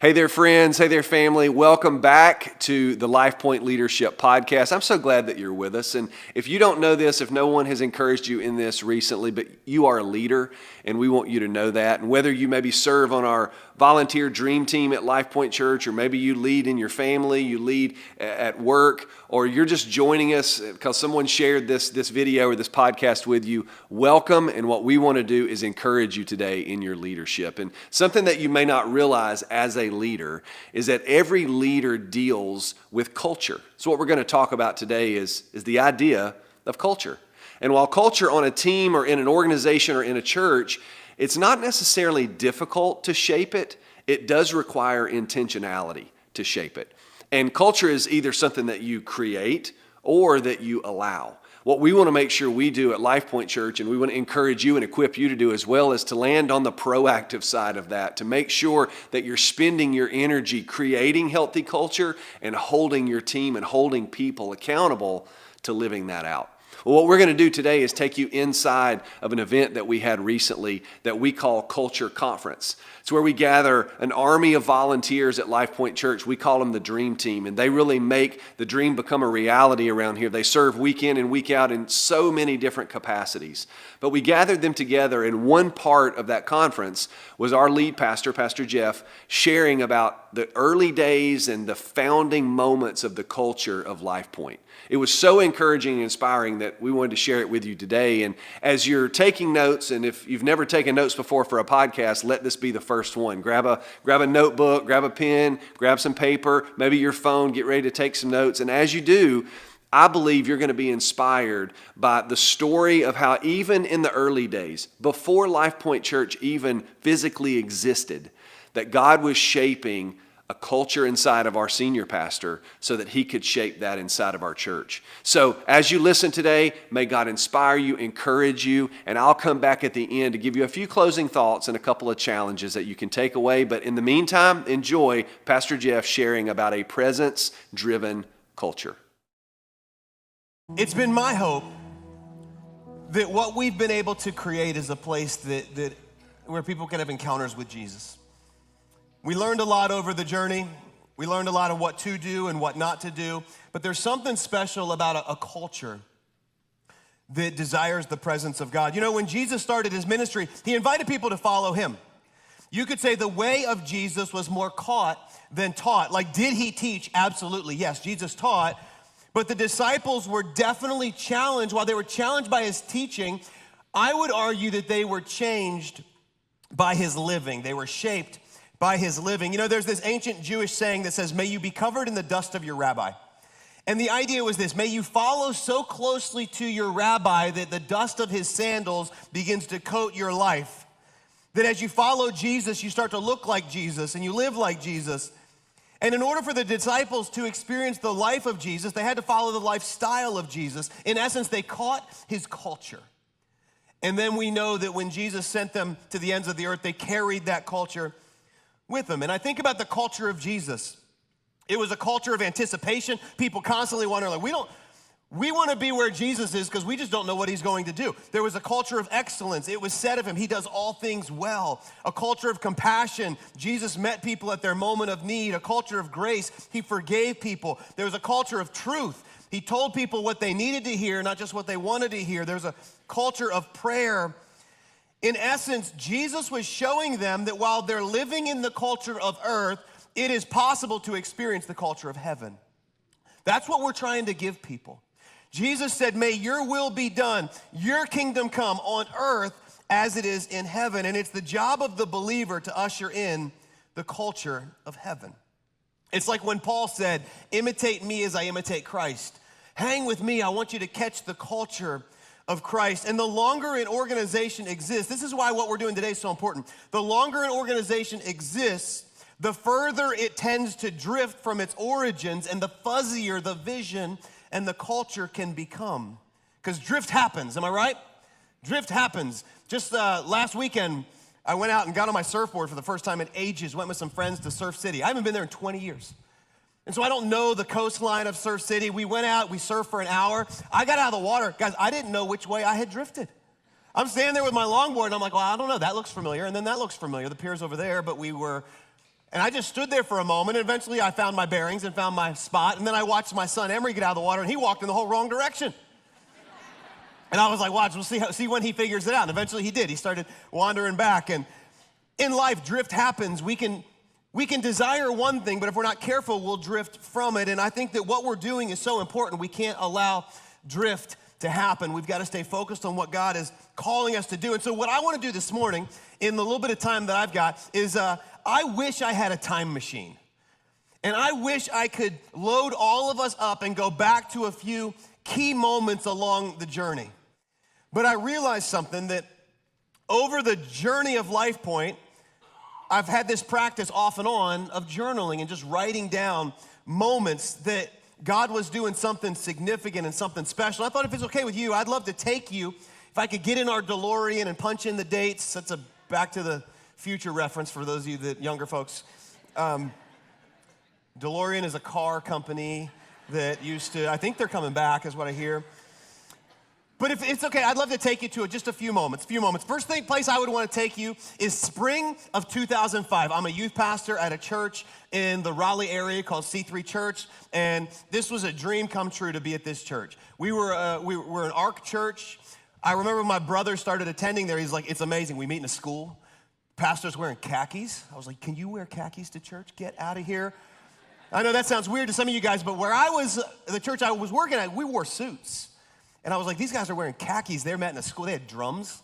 Hey there, friends. Hey there, family. Welcome back to the Lifepoint Leadership Podcast. I'm so glad that you're with us. And if you don't know this, if no one has encouraged you in this recently, but you are a leader, and we want you to know that. And whether you maybe serve on our volunteer dream team at Lifepoint Church, or maybe you lead in your family, you lead at work, or you're just joining us because someone shared this video or this podcast with you, welcome. And what we want to do is encourage you today in your leadership. And something that you may not realize as a leader is that every leader deals with culture. So what we're going to talk about today is the idea of culture. And while culture on a team or in an organization or in a church, it's not necessarily difficult to shape it. It does require intentionality to shape it. And culture is either something that you create or that you allow. What we want to make sure we do at Lifepoint Church, and we want to encourage you and equip you to do as well, is to land on the proactive side of that, to make sure that you're spending your energy creating healthy culture and holding your team and holding people accountable to living that out. Well, what we're going to do today is take you inside of an event that we had recently that we call Culture Conference. It's where we gather an army of volunteers at Lifepoint Church. We call them the Dream Team, and they really make the dream become a reality around here. They serve week in and week out in so many different capacities. But we gathered them together, and one part of that conference was our lead pastor, Pastor Jeff, sharing about the early days and the founding moments of the culture of Lifepoint. It was so encouraging and inspiring that we wanted to share it with you today. And as you're taking notes, and if you've never taken notes before for a podcast, let this be the first one. Grab a notebook, grab a pen, grab some paper, maybe your phone, get ready to take some notes. And as you do, I believe you're going to be inspired by the story of how even in the early days, before Lifepoint Church even physically existed, that God was shaping a culture inside of our senior pastor so that he could shape that inside of our church. So as you listen today, may God inspire you, encourage you, and I'll come back at the end to give you a few closing thoughts and a couple of challenges that you can take away. But in the meantime, enjoy Pastor Jeff sharing about a presence-driven culture. It's been my hope that what we've been able to create is a place that where people can have encounters with Jesus. We learned a lot over the journey. We learned a lot of what to do and what not to do. But there's something special about a culture that desires the presence of God. You know, when Jesus started his ministry, he invited people to follow him. You could say the way of Jesus was more caught than taught. Like, did he teach? Absolutely, yes, Jesus taught. But the disciples were definitely challenged. While they were challenged by his teaching, I would argue that they were changed by his living. They were shaped by his living. You know, there's this ancient Jewish saying that says, may you be covered in the dust of your rabbi. And the idea was this: may you follow so closely to your rabbi that the dust of his sandals begins to coat your life. That as you follow Jesus, you start to look like Jesus and you live like Jesus. And in order for the disciples to experience the life of Jesus, they had to follow the lifestyle of Jesus. In essence, they caught his culture. And then we know that when Jesus sent them to the ends of the earth, they carried that culture with them. And I think about the culture of Jesus. It was a culture of anticipation. People constantly wonder, like, we want to be where Jesus is because we just don't know what he's going to do. There was a culture of excellence. It was said of him, he does all things well. A culture of compassion. Jesus met people at their moment of need. A culture of grace. He forgave people. There was a culture of truth. He told people what they needed to hear, not just what they wanted to hear. There's a culture of prayer. In essence, Jesus was showing them that while they're living in the culture of earth, it is possible to experience the culture of heaven. That's what we're trying to give people. Jesus said, may your will be done, your kingdom come on earth as it is in heaven. And it's the job of the believer to usher in the culture of heaven. It's like when Paul said, imitate me as I imitate Christ. Hang with me, I want you to catch the culture of Christ. And the longer an organization exists, this is why what we're doing today is so important. The longer an organization exists, the further it tends to drift from its origins and the fuzzier the vision and the culture can become. Because drift happens, am I right? Drift happens. Just last weekend, I went out and got on my surfboard for the first time in ages, went with some friends to Surf City. I haven't been there in 20 years. And so I don't know the coastline of Surf City. We went out, we surfed for an hour. I got out of the water. Guys, I didn't know which way I had drifted. I'm standing there with my longboard, and I'm like, well, I don't know. That looks familiar, and then that looks familiar. The pier's over there, but we were And I just stood there for a moment, and eventually I found my bearings and found my spot, and then I watched my son Emery get out of the water, and he walked in the whole wrong direction. And I was like, watch, we'll see when he figures it out. And eventually he did. He started wandering back. And in life, drift happens. We can desire one thing, but if we're not careful, we'll drift from it. And I think that what we're doing is so important. We can't allow drift to happen. We've got to stay focused on what God is calling us to do. And so what I want to do this morning, in the little bit of time that I've got, is I wish I had a time machine. And I wish I could load all of us up and go back to a few key moments along the journey. But I realized something, that over the journey of Lifepoint, I've had this practice off and on of journaling and just writing down moments that God was doing something significant and something special. I thought if it's okay with you, I'd love to take you, if I could get in our DeLorean and punch in the dates. That's a Back to the Future reference for those of you that younger folks. DeLorean is a car company that used to, I think they're coming back is what I hear. But if it's okay, I'd love to take you to just a few moments. First place I would want to take you is spring of 2005. I'm a youth pastor at a church in the Raleigh area called C3 Church, and this was a dream come true to be at this church. We were an ARC church. I remember when my brother started attending there, he's like, it's amazing. We meet in a school. Pastor's wearing khakis. I was like, can you wear khakis to church? Get out of here. I know that sounds weird to some of you guys, but where I was, the church I was working at, we wore suits. And I was like, these guys are wearing khakis. They're met in a school. They had drums.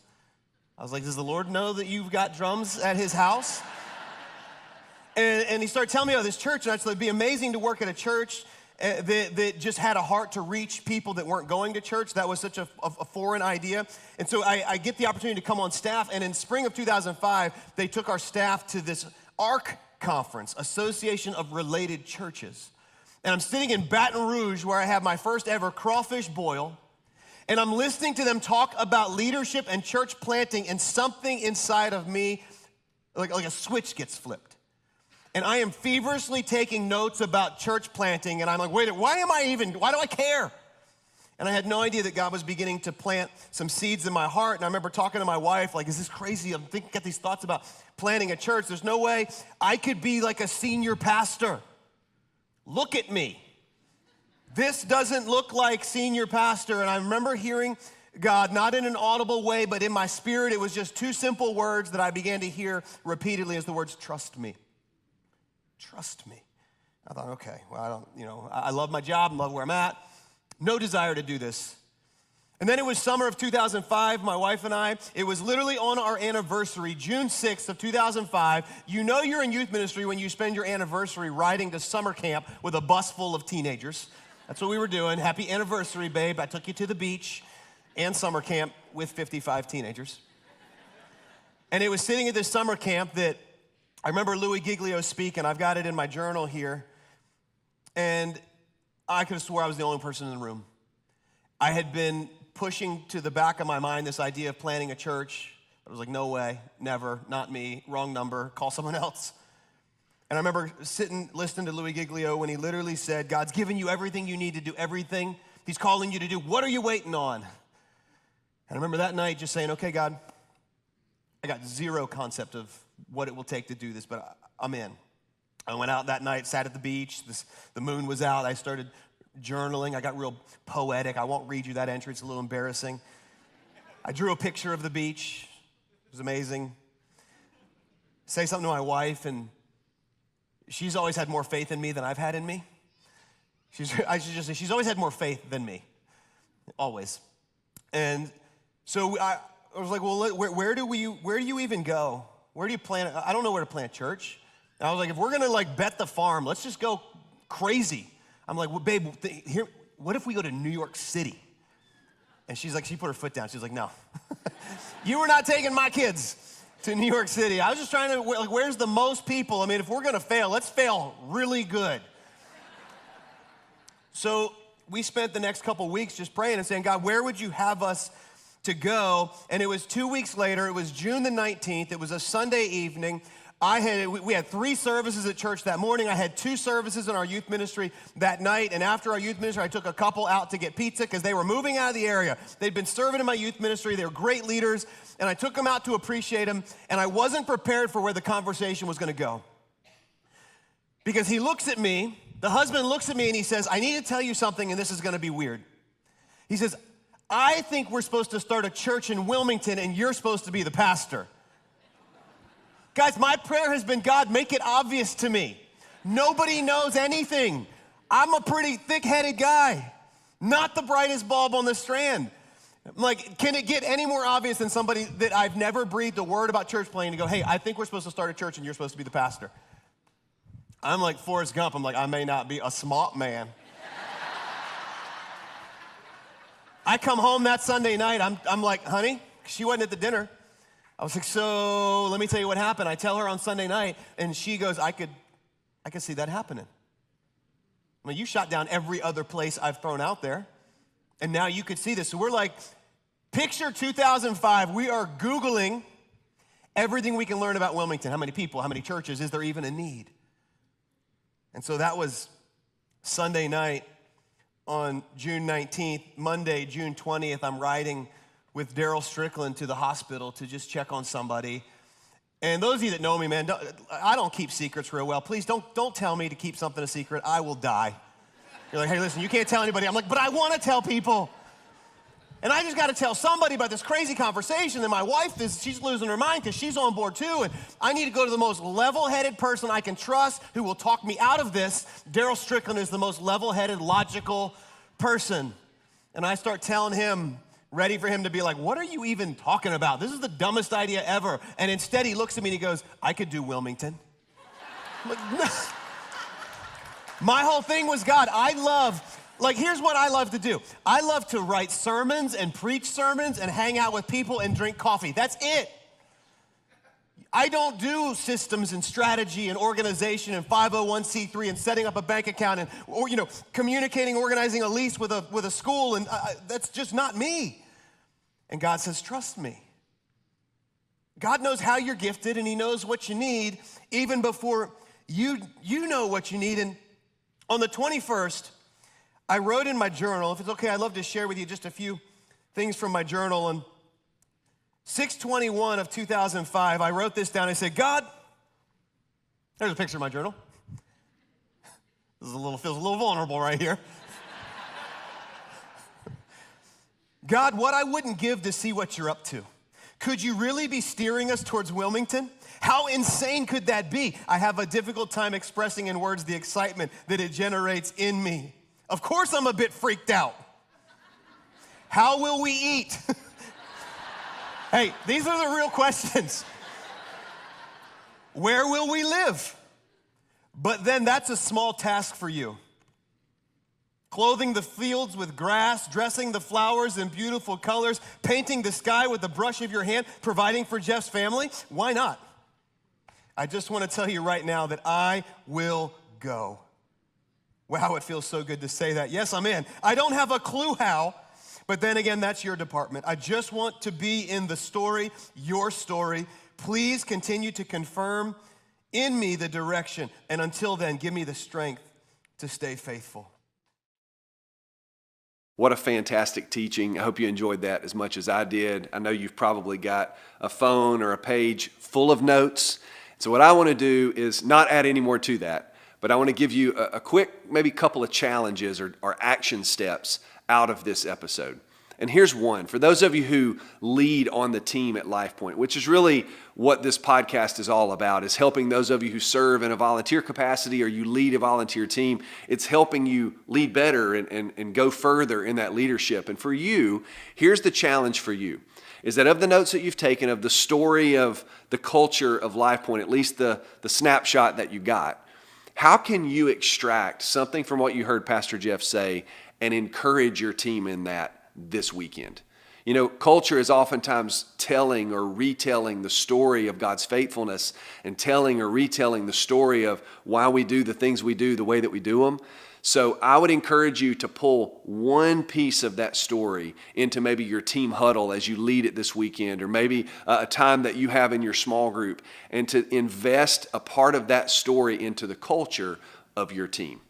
I was like, does the Lord know that you've got drums at his house? and he started telling me about this church, and I said, it'd be amazing to work at a church that just had a heart to reach people that weren't going to church. That was such a foreign idea. And so I get the opportunity to come on staff, and in spring of 2005, they took our staff to this ARC conference, Association of Related Churches. And I'm sitting in Baton Rouge where I have my first ever crawfish boil, and I'm listening to them talk about leadership and church planting, and something inside of me, like a switch gets flipped. And I am feverishly taking notes about church planting, and I'm like, wait, why do I care? And I had no idea that God was beginning to plant some seeds in my heart. And I remember talking to my wife, like, is this crazy? I'm thinking, got these thoughts about planting a church. There's no way I could be like a senior pastor. Look at me. This doesn't look like senior pastor. And I remember hearing God, not in an audible way, but in my spirit, it was just two simple words that I began to hear repeatedly as the words, trust me. Trust me. I thought, okay, well, I love my job, I love where I'm at. No desire to do this. And then it was summer of 2005, my wife and I, it was literally on our anniversary, June 6th of 2005. You know you're in youth ministry when you spend your anniversary riding to summer camp with a bus full of teenagers. That's what we were doing. Happy anniversary, babe. I took you to the beach and summer camp with 55 teenagers. And it was sitting at this summer camp that I remember Louis Giglio speaking. I've got it in my journal here. And I could have swore I was the only person in the room. I had been pushing to the back of my mind this idea of planting a church. I was like, no way, never, not me, wrong number, call someone else. And I remember sitting, listening to Louis Giglio when he literally said, God's given you everything you need to do everything he's calling you to do. What are you waiting on? And I remember that night just saying, okay, God, I got zero concept of what it will take to do this, but I'm in. I went out that night, sat at the beach. The moon was out. I started journaling. I got real poetic. I won't read you that entry. It's a little embarrassing. I drew a picture of the beach. It was amazing. Say something to my wife, and she's always had more faith in me than I've had in me. I should just say, she's always had more faith than me. Always. And so I was like, well, where do you even go? Where do you plant? I don't know where to plant a church. And I was like, if we're gonna bet the farm, let's just go crazy. I'm like, well, babe, here, what if we go to New York City? And she's like, she put her foot down. She's like, no, you were not taking my kids to New York City. I was just trying to, where's the most people? I mean, if we're gonna fail, let's fail really good. So we spent the next couple weeks just praying and saying, God, where would you have us to go? And it was 2 weeks later, it was June the 19th, it was a Sunday evening. We had 3 services at church that morning. I had 2 services in our youth ministry that night. And after our youth ministry, I took a couple out to get pizza because they were moving out of the area. They'd been serving in my youth ministry. They were great leaders. And I took them out to appreciate them. And I wasn't prepared for where the conversation was going to go. Because he looks at me, the husband looks at me and he says, I need to tell you something and this is gonna be weird. He says, I think we're supposed to start a church in Wilmington and you're supposed to be the pastor. Guys, my prayer has been, God, make it obvious to me. Nobody knows anything. I'm a pretty thick-headed guy, not the brightest bulb on the strand. I'm like, can it get any more obvious than somebody that I've never breathed a word about church planning to go, hey, I think we're supposed to start a church and you're supposed to be the pastor. I'm like Forrest Gump. I'm like, I may not be a smart man. I come home that Sunday night. I'm like, honey, she wasn't at the dinner. I was like, so let me tell you what happened. I tell her on Sunday night, and she goes, I could see that happening. I mean, you shot down every other place I've thrown out there, and now you could see this. So we're like, picture 2005. We are Googling everything we can learn about Wilmington. How many people, how many churches, is there even a need? And so that was Sunday night on June 19th. Monday, June 20th, I'm riding with Daryl Strickland to the hospital to just check on somebody. And those of you that know me, man, I don't keep secrets real well. Please don't tell me to keep something a secret. I will die. You're like, hey, listen, you can't tell anybody. I'm like, but I want to tell people. And I just got to tell somebody about this crazy conversation. And my wife, she's losing her mind because she's on board too. And I need to go to the most level-headed person I can trust who will talk me out of this. Daryl Strickland is the most level-headed, logical person. And I start telling him, ready for him to be like, what are you even talking about? This is the dumbest idea ever. And instead he looks at me and he goes, I could do Wilmington. I'm like, no. My whole thing was, God, here's what I love to do. I love to write sermons and preach sermons and hang out with people and drink coffee. That's it. I don't do systems and strategy and organization and 501c3 and setting up a bank account or communicating, organizing a lease with a school, and that's just not me. And God says, trust me. God knows how you're gifted and he knows what you need even before you know what you need. And on the 21st, I wrote in my journal, if it's okay, I'd love to share with you just a few things from my journal. On 6/21 of 2005, I wrote this down. I said, God, there's a picture of my journal. Feels a little vulnerable right here. God, what I wouldn't give to see what you're up to. Could you really be steering us towards Wilmington? How insane could that be? I have a difficult time expressing in words the excitement that it generates in me. Of course I'm a bit freaked out. How will we eat? Hey, these are the real questions. Where will we live? But then that's a small task for you. Clothing the fields with grass, dressing the flowers in beautiful colors, painting the sky with the brush of your hand, providing for Jeff's family? Why not? I just want to tell you right now that I will go. Wow, it feels so good to say that. Yes, I'm in. I don't have a clue how, but then again, that's your department. I just want to be in the story, your story. Please continue to confirm in me the direction, and until then, give me the strength to stay faithful. What a fantastic teaching. I hope you enjoyed that as much as I did. I know you've probably got a phone or a page full of notes. So what I want to do is not add any more to that, but I want to give you a quick, maybe couple of challenges or action steps out of this episode. And here's one. For those of you who lead on the team at Lifepoint, which is really what this podcast is all about, is helping those of you who serve in a volunteer capacity or you lead a volunteer team. It's helping you lead better and go further in that leadership. And for you, here's the challenge for you, is that of the notes that you've taken, of the story of the culture of Lifepoint, at least the snapshot that you got, how can you extract something from what you heard Pastor Jeff say and encourage your team in that this weekend? You know, culture is oftentimes telling or retelling the story of God's faithfulness and telling or retelling the story of why we do the things we do the way that we do them. So I would encourage you to pull one piece of that story into maybe your team huddle as you lead it this weekend, or maybe a time that you have in your small group, and to invest a part of that story into the culture of your team.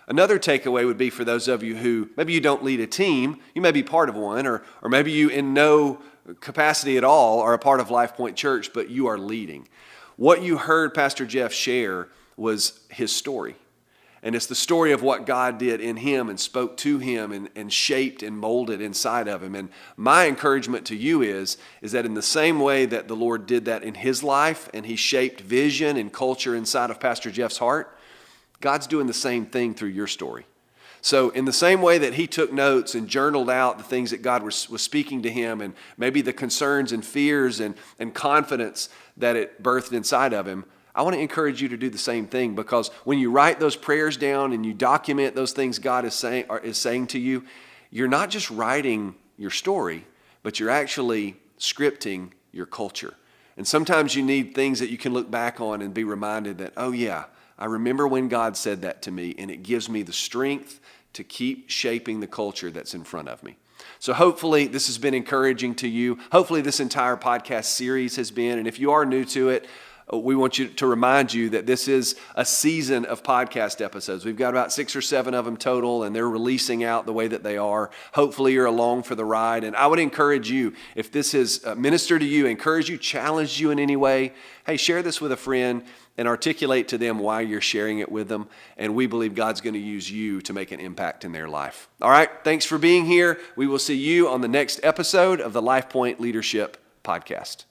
Another takeaway would be for those of you who maybe you don't lead a team, you may be part of one, or maybe you in no capacity at all are a part of Lifepoint Church, but you are leading. What you heard Pastor Jeff share was his story. And it's the story of what God did in him and spoke to him and shaped and molded inside of him. And my encouragement to you is that in the same way that the Lord did that in his life and he shaped vision and culture inside of Pastor Jeff's heart, God's doing the same thing through your story. So in the same way that he took notes and journaled out the things that God was speaking to him and maybe the concerns and fears and confidence that it birthed inside of him, I want to encourage you to do the same thing, because when you write those prayers down and you document those things God is saying to you, you're not just writing your story, but you're actually scripting your culture. And sometimes you need things that you can look back on and be reminded that, oh yeah, I remember when God said that to me, and it gives me the strength to keep shaping the culture that's in front of me. So hopefully this has been encouraging to you. Hopefully this entire podcast series has been, and if you are new to it, we want you to remind you that this is a season of podcast episodes. We've got about 6 or 7 of them total, and they're releasing out the way that they are. Hopefully you're along for the ride. And I would encourage you, if this has ministered to you, encouraged you, challenged you in any way, hey, share this with a friend and articulate to them why you're sharing it with them. And we believe God's going to use you to make an impact in their life. All right, thanks for being here. We will see you on the next episode of the Lifepoint Leadership Podcast.